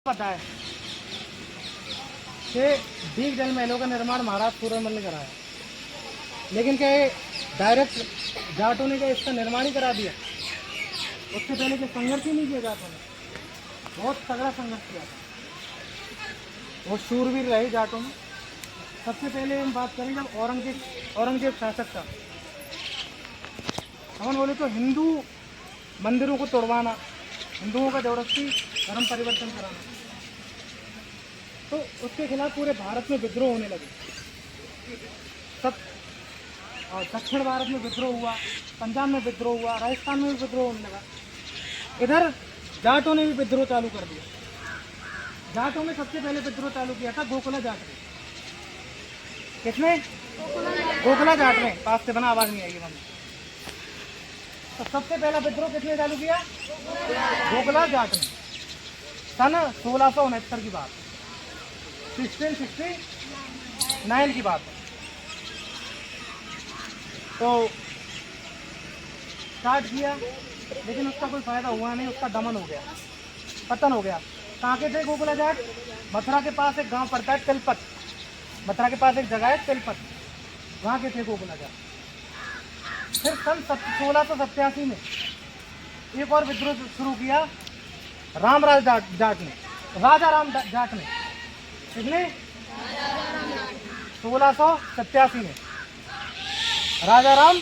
पता है कि डीग जल महलों का निर्माण महाराज सूरजमल ने कराया, लेकिन क्या ये डायरेक्ट जाटों ने क्या इसका निर्माण ही करा दिया? उससे पहले के संघर्ष ही नहीं किया जाटों ने, बहुत तगड़ा संघर्ष किया था, वो शूरवीर रहे जाटों में। सबसे पहले हम बात करें जब औरंगजेब शासक था, हम बोले तो हिंदू मंदिरों को तोड़वाना, हिंदुओं का जबरदस्ती धर्म परिवर्तन कराना, तो उसके खिलाफ पूरे भारत में विद्रोह होने लगे। सब और दक्षिण भारत में विद्रोह हुआ, पंजाब में विद्रोह हुआ, राजस्थान में भी विद्रोह होने लगा। इधर जाटों ने भी विद्रोह चालू कर दिया। जाटों में सबसे पहले विद्रोह चालू किया था गोकुला जाट ने। किसने? गोकुला जाट ने। पास से बना, आवाज नहीं आएगी मम्मी। तो सबसे पहला विद्रोह किसने चालू किया? गोकुला जाट ने। सन 1669 की बात, 1669 की बात है। तो स्टार्ट किया, लेकिन उसका कोई फायदा हुआ नहीं, उसका दमन हो गया, पतन हो गया। कहाँ के थे गोकुला जाट? मथुरा के पास एक गांव पड़ता है तिलपत, मथुरा के पास एक जगह है तिलपत, वहाँ के थे गोकुला जाट। फिर सन 1687 में एक और विद्रोह शुरू किया रामराज जाट ने, राजा राम जाट ने। किसने? 1687 में राजा राम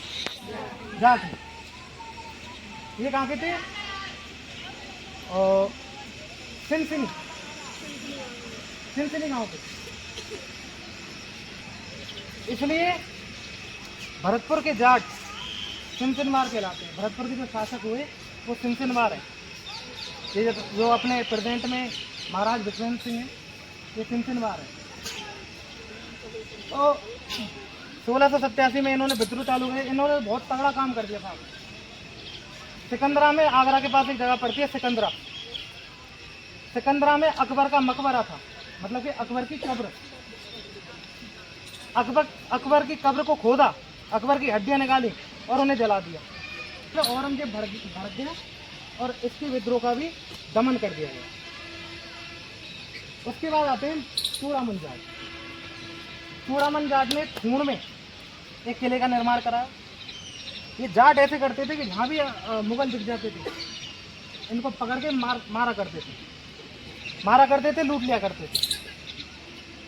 जाट ने। ये कहाँ के थे? सिनसिनी गांव पे। इसलिए भरतपुर के जाट सिनसिनवार कहलाते हैं। भरतपुर के जो शासक हुए वो सिनसिनवार है। ये जो अपने प्रेजेंट में महाराज विश्वेंद्र सिंह हैं, ये सिनसिनवार है। तो 1687 में इन्होंने विद्रोह चालू किया। इन्होंने बहुत तगड़ा काम कर दिया था। सिकंदरा में, आगरा के पास एक जगह पड़ती है सिकंदरा, सिकंदरा में अकबर का मकबरा था, मतलब कि अकबर की कब्र। अकबर की कब्र को खोदा, अकबर की हड्डियां निकाली और उन्हें जला दिया। तो औरंगजेब भड़क गया और इसके विद्रोह का भी दमन कर दिया गया। उसके बाद आते हैं चूड़ामन जाट। चूड़ामन जाट ने खून में एक किले का निर्माण कराया। ये जाट ऐसे करते थे कि जहाँ भी मुगल दिख जाते थे इनको पकड़ के मारा करते थे, लूट लिया करते थे।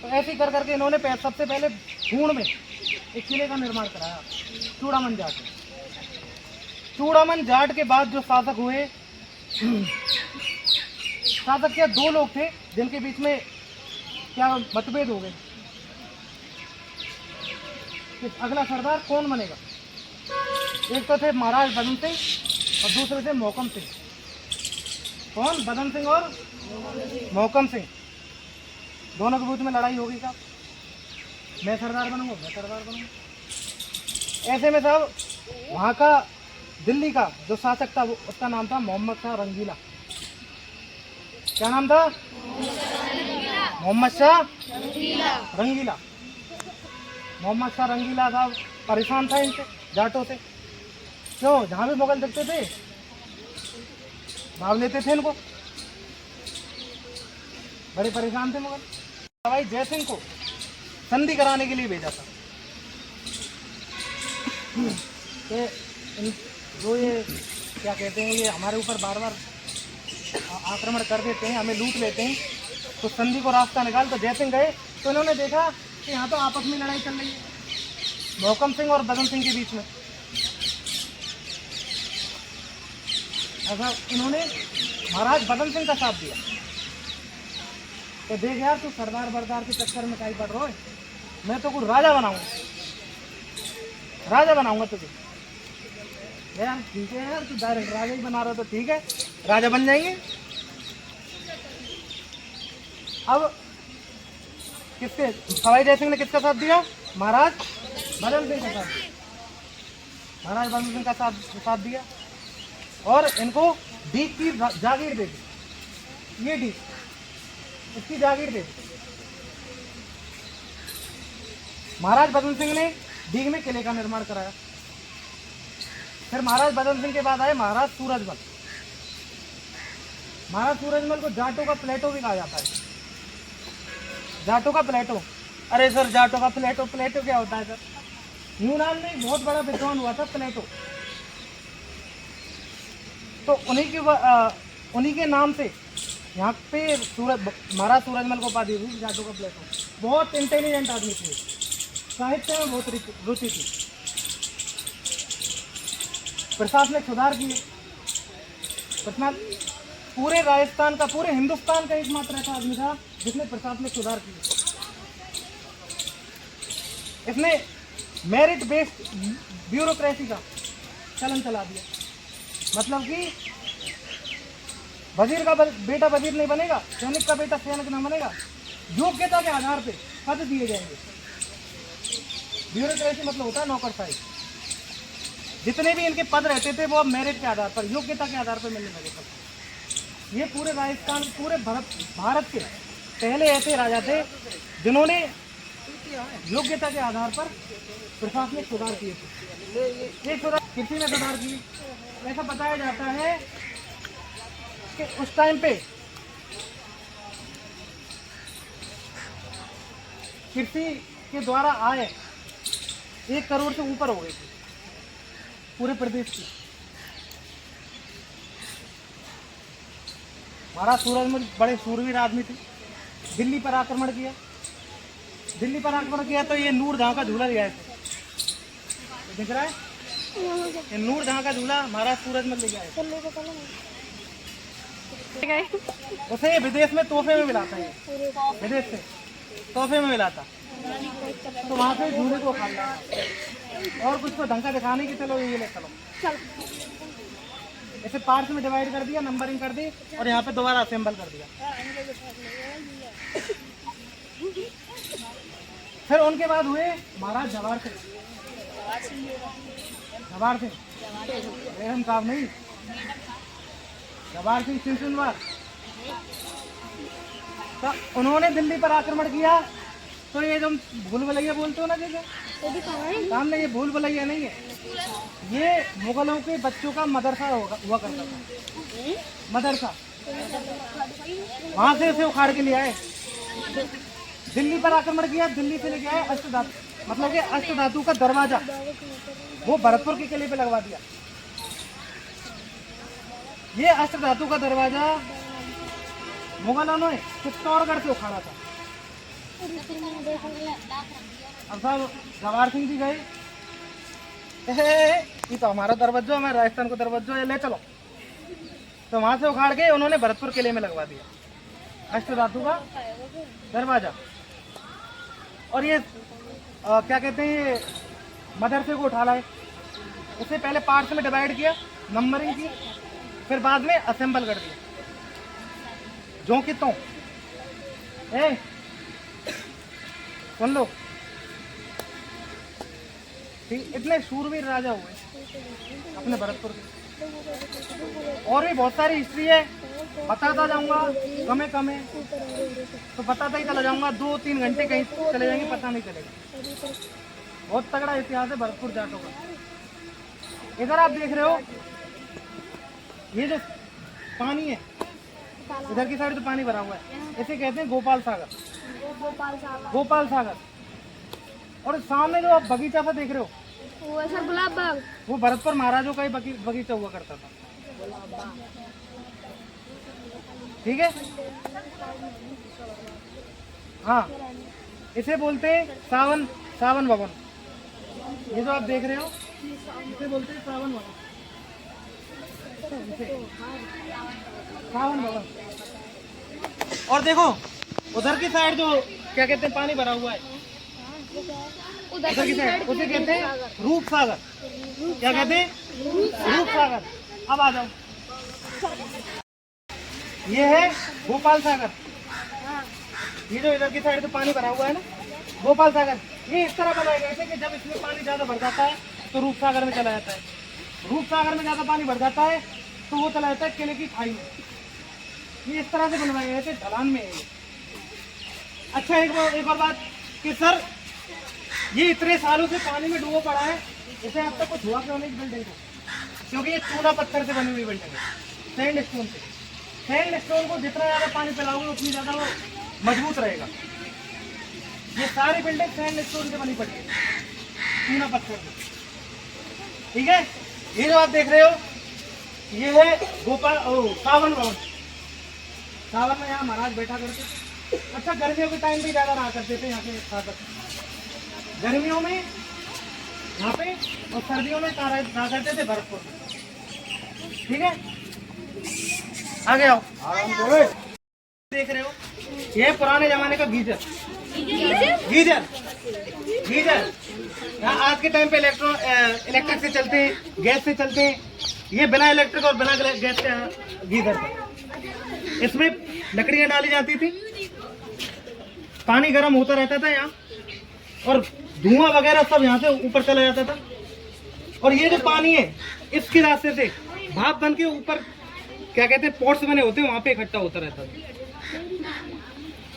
तो ऐसे ही कर करके इन्होंने सबसे पहले खून में एक किले का निर्माण कराया चूड़ामन जाट ने। चूड़ामन जाट के बाद जो शासक हुए, शासक क्या, दो लोग थे जिनके बीच में क्या मतभेद हो गए कि अगला सरदार कौन बनेगा। एक तो थे महाराज बदन सिंह और दूसरे थे मोहकम सिंह। कौन? बदन सिंह और मोहकम सिंह। दोनों के बीच में लड़ाई होगी। साहब मैं सरदार बनूंगा, मैं सरदार बनूंगा। ऐसे में साहब वहाँ का दिल्ली का जो शासक था उसका नाम था मोहम्मद शाह रंगीला। क्या नाम था? मोहम्मद शाह रंगीला। मोहम्मद शाह रंगीला साहब परेशान था इनसे, जाटों से। क्यों? जहाँ भी मुगल दिखते थे भाग लेते थे इनको, बड़े परेशान थे मुगल। भाई जयसिंह को संधि कराने के लिए भेजा था कि जो ये क्या कहते हैं, ये हमारे ऊपर बार बार आक्रमण कर देते हैं, हमें लूट लेते हैं, तो संधि को रास्ता निकाल। तो जयसिंह गए तो इन्होंने देखा कि यहाँ तो आपस में लड़ाई चल रही है मोहकम सिंह और बदन सिंह के बीच में। ऐसा इन्होंने महाराज बदन सिंह का साथ दिया। तो देख यार, तू सरदार बरदार के चक्कर में काई पड़ रहा है, मैं तो कुछ राजा बनाऊंगा तुझे। यार ठीक है यार, तू डायरेक्ट राजा ही बना रहा तो ठीक है, राजा बन जाएंगे। अब किसके? सवाई जय सिंह ने किसका साथ दिया? महाराज बदन सिंह का साथ दिया। महाराज बदन सिंह का साथ दिया और इनको डीग की जागीर दे दी। ये डीग, इसकी जागीर दे दी। महाराज बदन सिंह ने डीग में किले का निर्माण कराया। फिर महाराज बदन सिंह के बाद आए महाराज सूरजमल। महाराज सूरजमल को जाटों का प्लेटो भी कहा जाता है। जाटों का प्लेटो, अरे सर जाटों का प्लेटो, प्लेटो क्या होता है सर? यूनान में एक बहुत बड़ा विद्वान हुआ था प्लेटो, तो उन्हीं के नाम से यहाँ पे महाराज सूरजमल को उपाधि हुई जाटों का प्लेटो। बहुत इंटेलिजेंट आदमी थे, साहित्य में बहुत रुचि थी, प्रशासनिक सुधार किए। पूरे राजस्थान का, पूरे हिंदुस्तान का एकमात्र ऐसा आदमी था जिसने प्रशासनिक सुधार किए। इसने मेरिट बेस्ड ब्यूरोक्रेसी का चलन चला दिया। मतलब कि वजीर का बेटा वजीर नहीं बनेगा, सैनिक का बेटा सैनिक नहीं बनेगा, योग्यता के आधार पे पद दिए जाएंगे। ब्यूरोक्रेसी मतलब होता है नौकरशाही। जितने भी इनके पद रहते थे वो अब मेरिट के आधार पर, योग्यता के आधार पर मिलने लगे थे। ये पूरे राजस्थान, पूरे भारत के पहले ऐसे राजा थे जिन्होंने योग्यता के आधार पर प्रशासनिक सुधार किए थे। एक सुधार कृषि में सुधार की। ऐसा बताया जाता है कि उस टाइम पे कृषि के द्वारा आय 1 करोड़ से ऊपर हो गई थी पूरे प्रदेश की। महाराज सूरजमल बड़े सूरवीर आदमी थे। दिल्ली पर आक्रमण किया, दिल्ली पर आक्रमण किया तो ये नूरजहां का झूला ले आए थे। दिख रहा है ये नूरजहां का झूला महाराज सूरजमल ले आए। उसे विदेश में तोहफे में मिला था, ये विदेश से तोहफे में मिला था, तो वहां से झूले को खा लिया और कुछ को ढंग का दिखाने की चलो ये ले चलो, ऐसे पार्ट्स में डिवाइड कर दिया, नंबरिंग कर दी और यहाँ पे दोबारा असेंबल कर दिया। फिर उनके बाद हुए महाराज जवाहर सिंह। जवाहर सिंह रेहम साहब नहीं, जवाहर सिंह सिंसुनवार। तो उन्होंने दिल्ली पर आक्रमण किया। तो ये जो भूल भुलैया बोलते हो ना, जैसे सामने, ये भूल भुलैया नहीं है, ये मुगलों के बच्चों का मदरसा हुआ करता था, मदरसा। वहां से उसे उखाड़ के ले आए, दिल्ली पर आक्रमण किया, दिल्ली से लेके आए अष्टधातु, मतलब कि अष्टधातु का दरवाजा वो भरतपुर के किले पे लगवा दिया। ये अष्टधातु का दरवाजा मुगलों ने चित्तौड़गढ़ से उखाड़ा था। अब साहब जवाहर सिंह जी गए, ये तो हमारा दरवाजा, हमारे राजस्थान को दरवाजा ले चलो, तो वहां से उखाड़ के उन्होंने भरतपुर किले में लगवा दिया अष्टधातु का दरवाजा। और ये क्या कहते हैं, मदरसे को उठा लाए, उसे पहले पार्ट्स में डिवाइड किया, नंबरिंग की, फिर बाद में असेंबल कर दिया। जो कि तो सुन लो, ठीक, इतने शूरवीर राजा हुए अपने भरतपुर के। और भी बहुत सारी हिस्ट्री है, बताता जाऊंगा कमे कमे, तो बताता ही चला जाऊंगा, 2-3 घंटे कहीं चले जाएंगे पता नहीं चलेगा। बहुत तगड़ा इतिहास है भरतपुर जाटों का। इधर आप देख रहे हो ये जो पानी है, इधर की साइड जो पानी भरा हुआ है, इसे कहते हैं गोपाल सागर। गोपाल सागर। और सामने जो आप बगीचा सा देख रहे हो, वो ऐसा गुलाब बाग, वो भरतपुर महाराजों का ही बगीचा हुआ करता था। ठीक है, हाँ, इसे बोलते हैं सावन भवन। ये जो आप देख रहे हो इसे बोलते हैं सावन भवन, सावन भवन। और देखो उधर की साइड जो क्या कहते हैं पानी भरा हुआ है, उधर की साइड उसे कहते हैं रूप सागर। क्या कहते हैं? रूप सागर। अब आ जाओ, ये है गोपाल सागर। ये जो इधर की साइड तो पानी भरा हुआ है ना, गोपाल सागर, ये इस तरह बनाए गए थे कि जब इसमें पानी ज्यादा भर जाता है तो रूप सागर में चला जाता है, रूप सागर में ज्यादा पानी भर जाता है तो वो चला जाता है किले की खाई में। ये इस तरह से बनवाए गए थे, ढलान में है ये। अच्छा, एक और बात कि सर ये इतने सालों से पानी में डूबा पड़ा है, इसे अब तक कुछ हुआ क्यों नहीं बिल्डिंग को? क्योंकि ये चूना पत्थर से बनी हुई बिल्डिंग है, सैंड स्टोन से। सैंड स्टोन को जितना ज्यादा पानी पिलाओगे उतनी ज्यादा वो मजबूत रहेगा। ये सारी बिल्डिंग सैंड स्टोन से बनी पड़ी है, चूना पत्थर से। ठीक है, ये जो आप देख रहे हो ये है गोपाल सावन भवन। सावन में यहाँ महाराज बैठा करते थे। अच्छा, गर्मियों के टाइम भी ज्यादा रहा करते थे यहाँ पे खाकर, गर्मियों में यहाँ पे, और सर्दियों में रहा करते थे भरतपुर में। ठीक है, आगे आओ। देख रहे हो ये पुराने जमाने का गीजर। गीजर गीजर यहाँ आज के टाइम पे इलेक्ट्रिक से चलते हैं, गैस से चलते हैं। ये बिना इलेक्ट्रिक और बिना गैस के गीजर थे। इसमें लकड़ियां डाली जाती थी, पानी गर्म होता रहता था यहाँ, और धुआं वगैरह सब यहाँ से ऊपर चला जाता था। और ये जो पानी है इसके रास्ते से भाप बन के ऊपर क्या कहते हैं पोर्ट्स बने होते हैं, वहां पे इकट्ठा होता रहता था।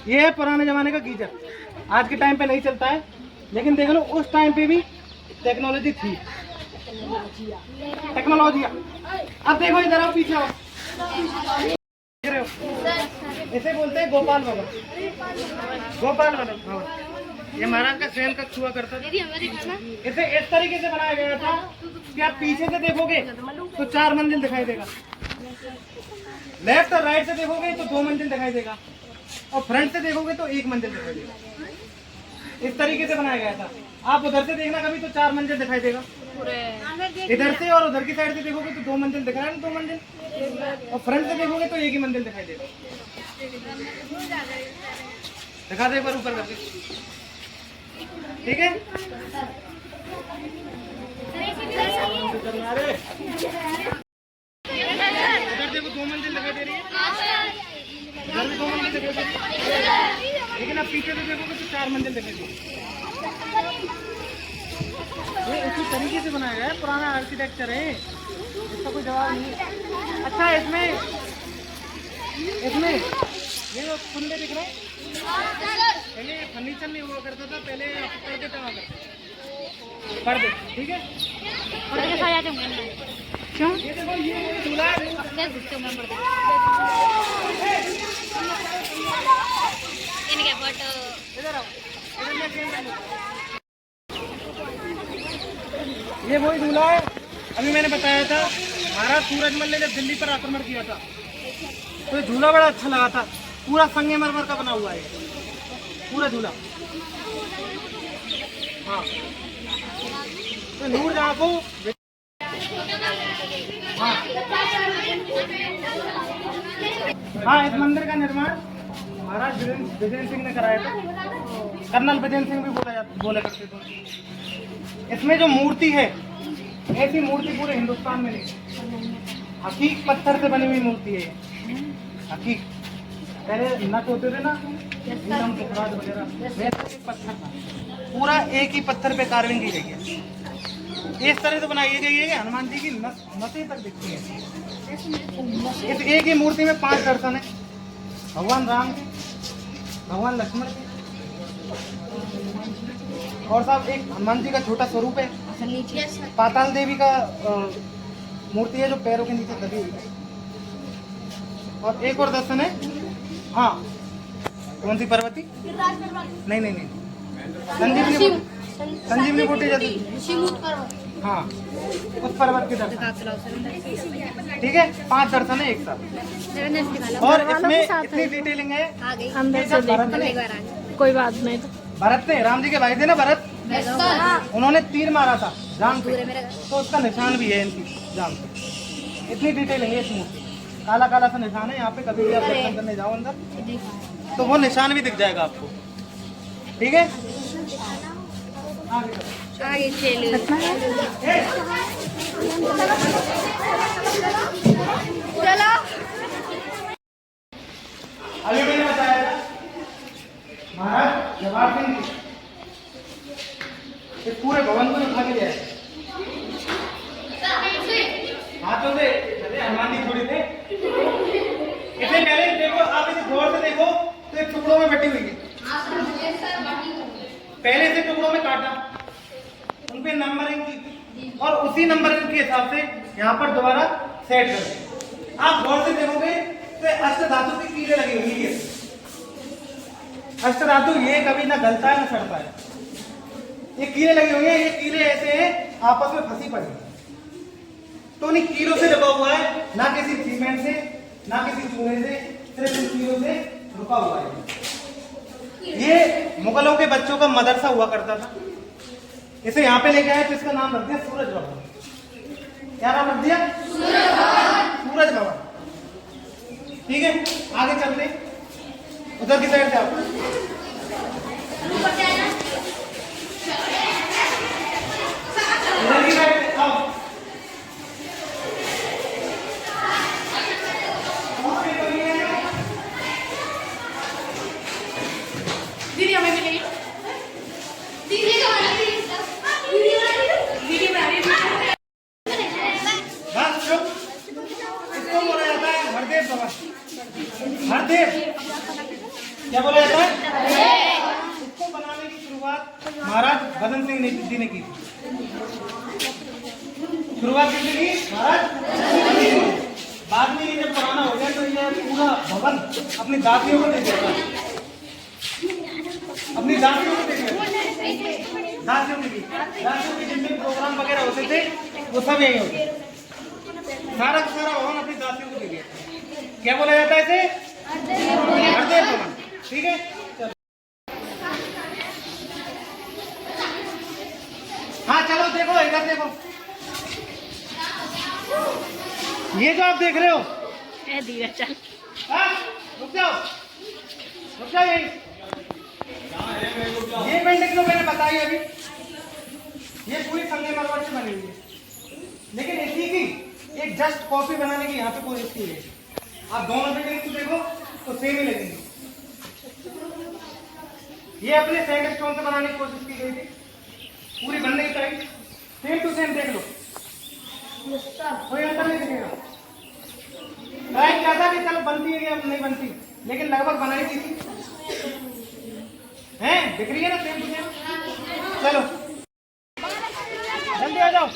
ये है पुराने जमाने का गीजर। आज के टाइम पे नहीं चलता है, लेकिन देख लो उस टाइम पे भी टेक्नोलॉजी थी। टेक्नोलॉजी अब देखो इधर आओ, पीछे आओ। इसे बोलते हैं गोपाल भवन। गोपाल भवन ये महाराज का स्वयं कक्ष हुआ करता था। इसे इस तरीके से बनाया गया था कि आप पीछे से देखोगे तो 4 मंजिल दिखाई देगा, लेफ्ट और राइट से देखोगे तो 2 मंजिल दिखाई देगा, और फ्रंट से देखोगे तो 1 मंजिल दिखाई देगा। इस तरीके से बनाया गया था। आप उधर से देखना कभी तो 4 मंजिल दिखाई देगा, इधर से और उधर की साइड से देखोगे तो 2 मंजिल दिख रहा है ना, 2 मंजिल, और फ्रंट से देखोगे तो 1 ही मंजिल दिखाई देगा। दिखा दे एक बार ऊपर करके। ठीक है, उधर देखो 2 मंजिल दिखाई दे रही है, उधर भी 2 मंजिल दिखाई दे रही है, लेकिन आप पीछे से देखोगे तो 4 मंजिल दिखाई देगी। ये इसी तरीके से बनाया गया है, पुराना आर्किटेक्चर है, इसका कोई जवाब नहीं है। अच्छा, इसमें ये जो कुंडे दिख रहे हैं, पहले फर्नीचर नहीं हुआ करता था, पहले पर्दे टंगा करते पर्दे। ठीक है, क्यों? ये देखो ये दूल्हा इधर आओ, ये वही दूल्हा है। अभी मैंने बताया था महाराज सूरजमल ने जब दिल्ली पर आक्रमण किया था तो ये झूला बड़ा अच्छा लगा था। पूरा संगमरमर का बना हुआ है पूरा झूला। हाँ, तो नूरजहां को हाँ, इस मंदिर का निर्माण महाराज विजय सिंह ने कराया था। कर्नल विजय सिंह भी बोला करते थे। इसमें जो मूर्ति है ऐसी मूर्ति पूरे हिंदुस्तान में नहीं। हकीक पत्थर से बनी हुई मूर्ति है। हकीक पहले नट होते थे ना, वगैरह, वैसे पत्थर था, पूरा एक ही पत्थर पे कार्विंग की गई है। इस तरह से बनाई गई है कि हनुमान जी की नसें तक दिखती है। इस एक ही मूर्ति में 5 दर्शन है, भगवान राम के, भगवान लक्ष्मण के, और साहब एक हनुमान जी का छोटा स्वरूप है। पाताल देवी का मूर्ति है जो पैरों के नीचे दबी हुई है। और एक और दर्शन है, हाँ, कौन सी पार्वती? नहीं, संजीवनी बूटी जैसी, हाँ, उस पर्वत के दर्शन। ठीक है, 5 दर्शन है एक साथ। और इसमें इतनी डिटेलिंग है, कोई बात नहीं। तो भरत ने, राम जी के भाई थे ना भरत, उन्होंने तीर मारा था जान पे, तो उसका निशान भी है इनकी जान पे। इतनी डिटेलिंग है इसमें, काला काला सा निशान है यहाँ पे। कभी भी आप दर्शन करने जाओ अंदर तो वो निशान भी दिख जाएगा आपको। ठीक है, आगे चलो। अभी मैंने बताया था महाराज जवाहर सिंह जी इस पूरे भवन को उठा के ले आए हाथों से। हनुमान जी थोड़ी थे, इससे पहले देखो आप, इसे गौर से देखो तो एक टुकड़ों में बटी हुई है। पहले से टुकड़ों में काटा, उन पे नंबरिंग की, और उसी नंबरिंग के हिसाब से यहाँ पर दोबारा सेट कर। आप गौर से देखोगे तो अष्ट धातु की कीड़े लगी हुई है। अष्ट धातु ये कभी ना गलता है ना सड़ता है, ये कीड़े लगी हुई है। ये कीड़े ऐसे हैं आपस में फंसी पड़ी, तो इन कीड़ों से दबा हुआ है, ना किसी सीमेंट से ना किसी चूने से, सिर्फ इन कीड़ों से रुका हुआ है। ये मुगलों के बच्चों का मदरसा हुआ करता था। इसे यहाँ पे लेके आए तो इसका नाम रख दिया सूरज भवन। क्या नाम रख दिया? सूरज भवन। ठीक है, आगे चलते उधर की साइड से आओ। उधर की साइड से आओ। दीदी हमें मिलेगी। दीदी का वाला वीडियो बना रही है। बस चुप। इसको बोला जाता है हरदेव भवन। हरदेव क्या बोला जाता है? इसको बनाने की शुरुआत महाराज भदन सिंह जी ने की। शुरुआत किसने की? महाराज। बाद में ये जब पुराना हो गया तो ये पूरा भवन अपनी दासियों को दे दिया, अपनी दासियों को दे दिया। दासियों के जितने प्रोग्राम वगैरह होते थे वो सब यही होते, सारा का सारा भवन अपनी दासियों को दे दिया। क्या बोला जाता है इसे? हरदेव भवन। ठीक है, हाँ चलो देखो इधर देखो, ये जो आप देख रहे हो, चल रुक जाओ यही। ये पेंटिंग जो मैंने बताई अभी, ये पूरी संगमरमर से बनी हुई है, लेकिन इसी की एक जस्ट कॉपी बनाने की यहाँ पे कोशिश की है। आप दोनों पेंटिंग को देखो तो सेम ही लगेंगे। ये अपने सैंडस्टोन से बनाने की कोशिश की गई थी, पूरी बनने की टाइम सेम टू सेम देख लो, कोई अंतर नहीं दिखेगा। क्या था कि चलो बनती है या नहीं बनती, लेकिन लगभग बनाई थी हैं, दिख रही है ना सेम टू सेम। चलो जल्दी आ जाओ।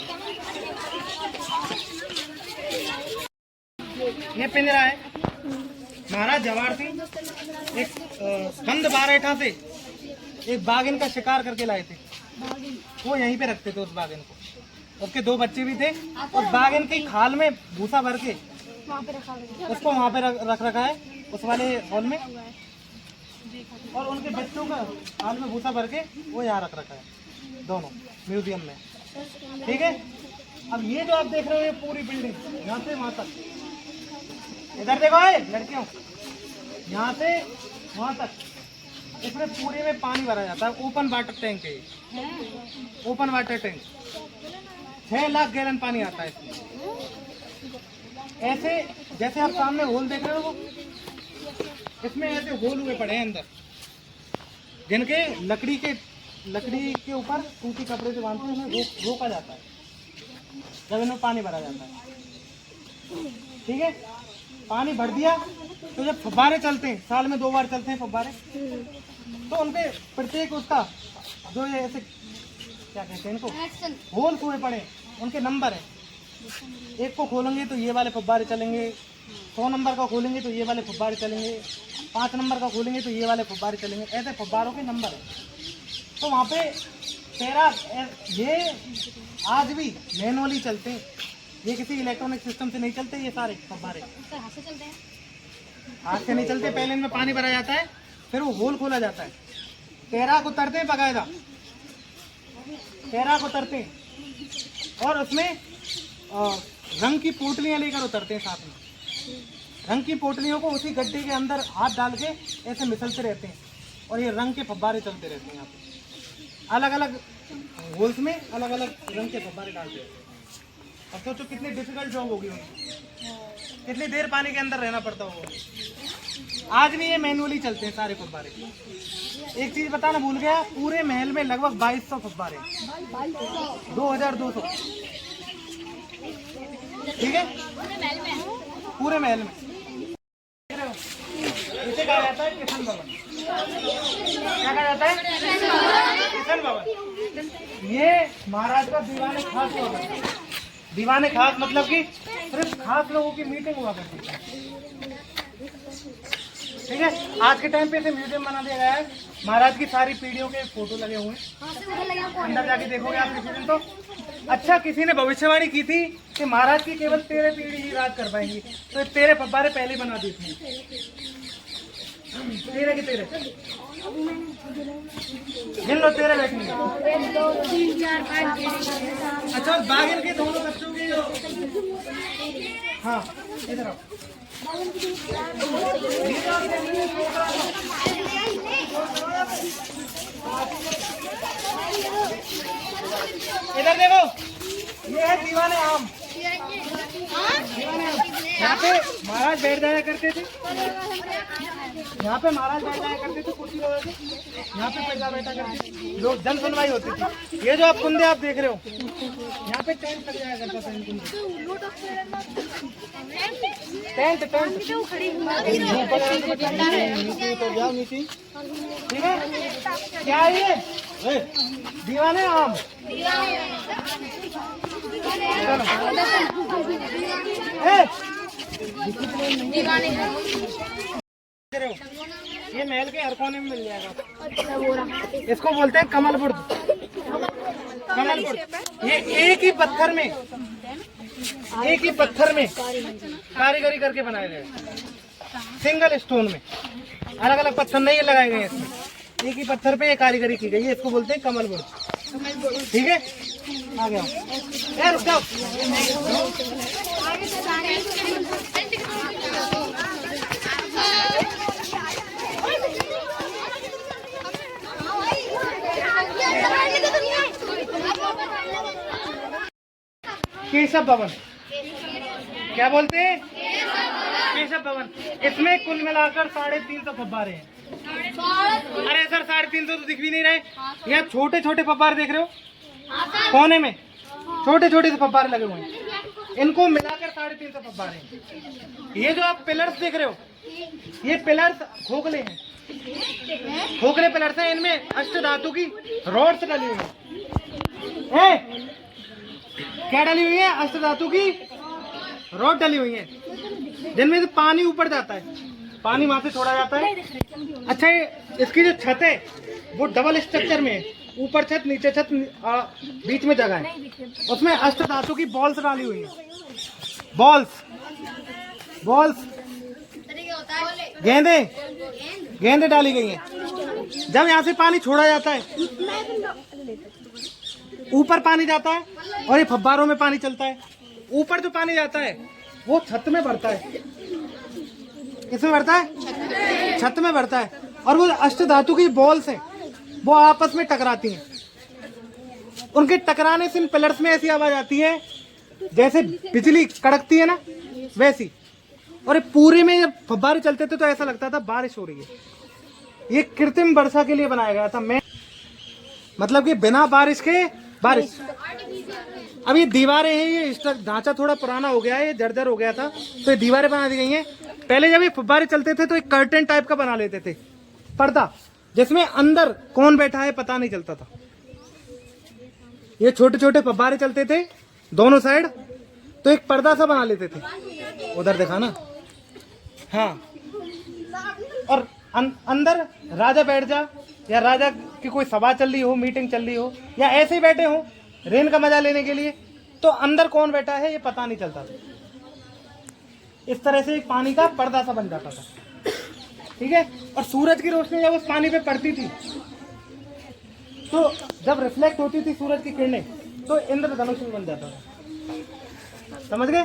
ये पिंजरा है, महाराज जवाहर सिंह एक बंद बारहठा से एक बाघिन का शिकार करके लाए थे। वो यहीं पे रखते थे उस बाघिन को, उसके 2 बच्चे भी थे, और बाघिन की खाल में भूसा भर के उसको वहाँ पे रख रखा है उस वाले हॉल में, और उनके बच्चों का हाल में भूसा भर के वो यहाँ रख रखा है दोनों म्यूजियम में। ठीक है, अब ये जो आप देख रहे हो ये पूरी बिल्डिंग यहाँ से वहाँ तक, इधर देखो लड़कियों, यहाँ से वहाँ तक, इसमें पूरे में पानी भरा जाता है। ओपन वाटर टैंक है, open water tank, 6 lakh gallon पानी आता है इसमें। ऐसे जैसे आप सामने होल देख रहे हो, इसमें ऐसे होल हुए पड़े हैं अंदर, जिनके लकड़ी के ऊपर सूती कपड़े से बांधते हैं, उन्हें रोका जाता है जब इनमें पानी भरा जाता है। ठीक है, पानी भर दिया तो जब फव्वारे चलते हैं, साल में 2 बार चलते हैं फव्वारे, तो उनके प्रत्येक उसका जो ये ऐसे क्या कहते हैं इनको, होल हुए पड़े, उनके नंबर है। एक को खोलेंगे तो ये वाले फव्वारे चलेंगे, 100 नंबर का खोलेंगे तो ये वाले फव्वारे चलेंगे, 5 नंबर का खोलेंगे तो ये वाले फव्वारे चलेंगे, ऐसे फव्वारों के नंबर है। तो वहाँ पे ये आज भी मैनुअली चलते हैं, ये किसी इलेक्ट्रॉनिक सिस्टम से नहीं चलते। ये सारे फव्वारे हाथ से नहीं चलते, पहले इनमें पानी भरा जाता है, फिर वो होल खोला जाता है, तैराक उतरते हैं बकायदा, तैराक उतरते हैं, और उसमें रंग की पोटलियाँ लेकर उतरते हैं साथ में। रंग की पोटलियों को उसी गड्ढे के अंदर हाथ डाल के ऐसे मिसलते रहते हैं, और ये रंग के फव्वारे चलते रहते हैं। यहाँ पे अलग अलग होल्स में अलग अलग रंग के फव्वारे डालते हैं। अब सोचो कितनी डिफिकल्ट जॉब होगी उनकी, कितनी देर पानी के अंदर रहना पड़ता होगा। आज भी ये मैनुअली चलते हैं सारे फव्वारे। एक चीज बताना भूल गया, पूरे महल में लगभग 2200 फव्वारे, 2200। ठीक है, पूरे महल में। इसे कहा जाता है किशन भवन। क्या कहा जाता है? किशन भवन। ये महाराज का दीवाने खास हुआ करता है। दीवाने खास मतलब कि सिर्फ खास लोगों की मीटिंग हुआ करती है। ठीक है, आज के टाइम पे इसे म्यूजियम बना दिया गया है। महाराज की सारी पीढ़ियों के फोटो लगे हुए हैं, अंदर जाके देखोगे आप किसी दिन तो। अच्छा, किसी ने भविष्यवाणी की थी कि महाराज की केवल 13 पीढ़ी ही राज कर पाएंगी, तो 13 फब्बारे पहले बना दी थी। 13 के 13 गिन लो, 13 बैठेंगे। 1 2 3 4 5 अच्छा, बागिन के दोनों बच्चों के जो, हाँ इधर आओ। इधर देखो, ये है दीवाने आम। दीवाने आम, यहाँ पे महाराज बैठ जाया करते थे, यहाँ पे महाराज बैठ जाया करते थे कुर्सी लगा के, यहाँ पे पैसा बैठा करते थे, लोग जन सुनवाई होती थी। ये जो आप कुंदे आप देख रहे हो, यहाँ पे टेंट लग जाया करता था। इन कुंदे टेंट ठीक है। क्या है ये? दीवाने आम। ये महल के हर कोने में मिल जाएगा। इसको बोलते हैं कमलपुर। कमलपुर, ये एक ही पत्थर में कारीगरी करके बनाए गए, सिंगल स्टोन में, अलग अलग पत्थर नहीं लगाए गए इसमें, एक ही पत्थर पे ये कारीगरी की गई है। इसको बोलते हैं कमलपुर। ठीक है, आ गया। रुक जाओ, केशव भवन। क्या बोलते हैं? केशव भवन। इसमें कुल मिलाकर 350 फव्वारे हैं। अरे सर, 350 तो दिख भी नहीं रहे। यहाँ छोटे छोटे फव्वारे देख रहे हो, कोने में छोटे छोटे से फव्वारे लगे हुए हैं। इनको मिलाकर 350 फव्वारे हैं। ये जो आप पिलर्स देख रहे हो, ये पिलर्स खोखले हैं, खोखले पिलर्स हैं। इनमें अष्ट धातु की रॉड्स डली हुई है। क्या डली हुई है? अष्ट धातु की रॉड डली हुई है, जिनमें से पानी ऊपर जाता है, पानी वहां से छोड़ा जाता है। अच्छा, इसकी जो छत है वो डबल स्ट्रक्चर में है, ऊपर छत नीचे छत, बीच में जगह है। उसमें अष्ट धातु की बॉल्स डाली हुई है। बॉल्स गेंदे डाली गई हैं। जब यहाँ से पानी छोड़ा जाता है, ऊपर पानी जाता है और ये फव्वारों में पानी चलता है। ऊपर जो पानी जाता है वो छत में भरता है। किसमें भरता है? छत में भरता है। और वो अष्ट धातु की बॉल्स हैं, वो आपस में टकराती हैं। उनके टकराने से इन पिलर्स में ऐसी आवाज आती है जैसे बिजली कड़कती है ना, वैसी। और ये पूरे में जब फव्वारे चलते थे तो ऐसा लगता था बारिश हो रही है। ये कृत्रिम वर्षा के लिए बनाया गया था। मतलब कि बिना बारिश के बारिश। अब ये दीवारें हैं, ये ढांचा थोड़ा पुराना हो गया है, ये जर्जर हो गया था, तो ये दीवारें बना दी गई हैं। पहले जब ये फव्वारे चलते थे तो एक कर्टेन टाइप का बना लेते थे, पर्दा, जिसमें अंदर कौन बैठा है पता नहीं चलता था। ये छोटे छोटे फव्वारे चलते थे दोनों साइड, तो एक पर्दा सा बना लेते थे। उधर देखा ना, हाँ। और अंदर राजा बैठ जा, या राजा की कोई सभा चल रही हो, मीटिंग चल रही हो, या ऐसे ही बैठे हो रेन का मजा लेने के लिए, तो अंदर कौन बैठा है ये पता नहीं चलता था। इस तरह से एक पानी का पर्दा सा बन जाता था। ठीक है। और सूरज की रोशनी जब उस पानी पे पड़ती थी, तो जब रिफ्लेक्ट होती थी सूरज की किरणें, तो इंद्रधनुष बन जाता था। समझ गए?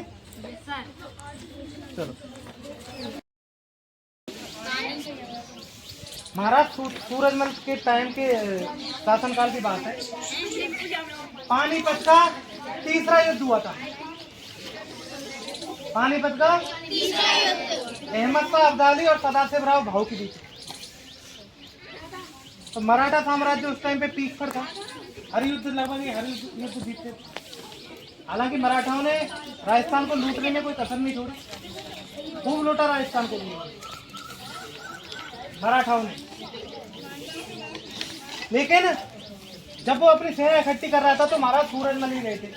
चलो, महाराज सूरजमल के टाइम के शासनकाल की बात है। पानीपत का तीसरा युद्ध हुआ था। पानीपत का अहमद शाह अब्दाली और सदाशिवराव भाऊ के बीच। तो मराठा साम्राज्य उस टाइम पे पीक पर था। हर युद्ध लगभग हर युद्ध जीतते। हालांकि मराठाओं ने राजस्थान को लूटने में कोई कसर नहीं छोड़ी, खूब लूटा राजस्थान को मराठाओं ने। लेकिन जब वो अपनी सेना इकट्ठी कर रहा था तो महाराज सूरजमल ही गए थे।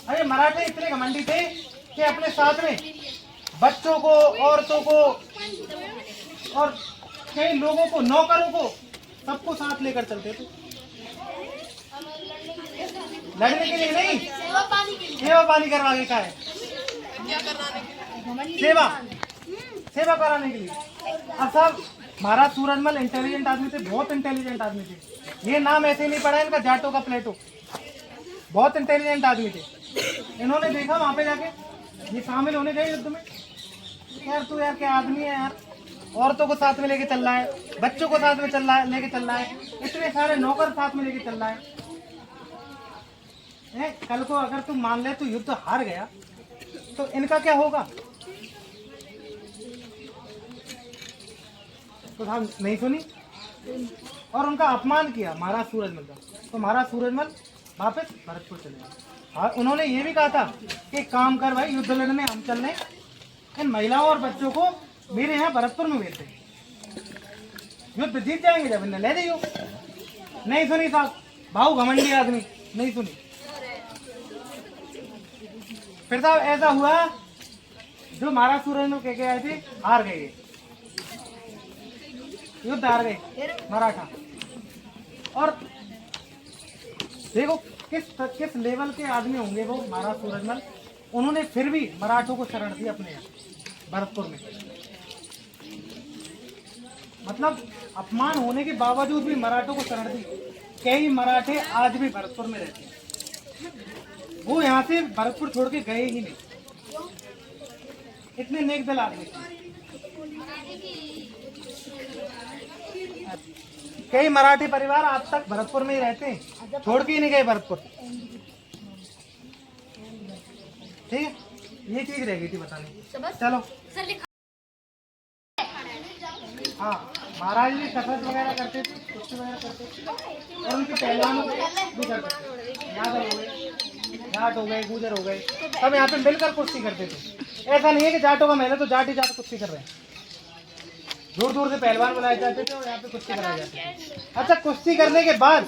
अरे मराठे इतने घमंडी थे कि अपने साथ में बच्चों को, औरतों को, और कई लोगों को, नौकरों को, सबको साथ लेकर चलते थे। लड़ने के लिए नहीं, सेवा पानी करवा के, का है सेवा, सेवा कराने के लिए। अब साहब महाराज सूरजमल इंटेलिजेंट आदमी थे, बहुत इंटेलिजेंट आदमी थे। ये नाम ऐसे नहीं पड़ा इनका, जाटो का प्लेटो। बहुत इंटेलिजेंट आदमी थे। इन्होंने देखा वहां पे जाके, ये शामिल होने गए युद्ध में। यार तू यार क्या आदमी है यार, औरतों को साथ में लेके चल रहा है, बच्चों को साथ में चल रहा है, लेके चल रहा है, इतने सारे नौकर साथ में लेके चल रहा है। कल को अगर तू मान ले तू युद्ध हार गया तो इनका क्या होगा? तो साहब नहीं सुनी और उनका अपमान किया महाराज सूरजमल का। तो महाराज सूरजमल वापस भरतपुर चले गए। और उन्होंने ये भी कहा था कि काम कर भाई, युद्ध लड़ने हम चल रहे, इन महिलाओं और बच्चों को मेरे यहाँ भरतपुर में भेज दे, युद्ध जीत जाएंगे जब इन्हें ले जाइयो। नहीं सुनी साहब, भाऊ घमंडी आदमी, नहीं सुनी। फिर साहब ऐसा हुआ, जो महाराज सूरजमल कह के आए थे हार गए, युद्ध हार गए मराठा। और देखो किस लेवल के आदमी होंगे वो महाराज सूरजमल। उन्होंने फिर भी मराठों को शरण दी अपने यहाँ भरतपुर में। मतलब अपमान होने के बावजूद भी मराठों को शरण दी। कई मराठे आज भी भरतपुर में रहते हैं, वो यहाँ से भरतपुर छोड़ के गए ही नहीं, इतने नेक दिल आदमी। कई मराठी परिवार आज तक भरतपुर में ही रहते हैं, छोड़ के ही नहीं गए भरतपुर। ठीक है, ये चीज रह गई थी बताने। चलो हाँ, महाराज जी कसरत वगैरह करते थे, कुश्ती वगैरह करते थे, और उनके पहलवानों भी करते थे। यादव हो गए, जाट हो गए, गुजर हो गए, सब यहाँ पे मिलकर कुश्ती करते थे। ऐसा नहीं है कि जाटों का महल है तो जाट ही जाट कुश्ती कर रहे हैं। दूर दूर से पहलवान बुलाए जाते थे और यहाँ पे कुश्ती कराई जाती थी। अच्छा, कुश्ती करने के बाद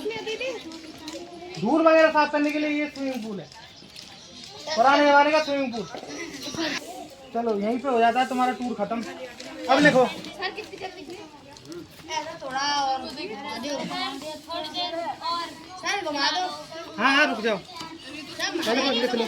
धूल वगैरह साफ करने के लिए ये स्विमिंग पूल है, पुराने जमाने का स्विमिंग पूल। चलो यहीं पे हो जाता है तुम्हारा टूर खत्म। अब लिखो थोड़ा और हाँ हाँ रुक जाओ, चलो लिख लो।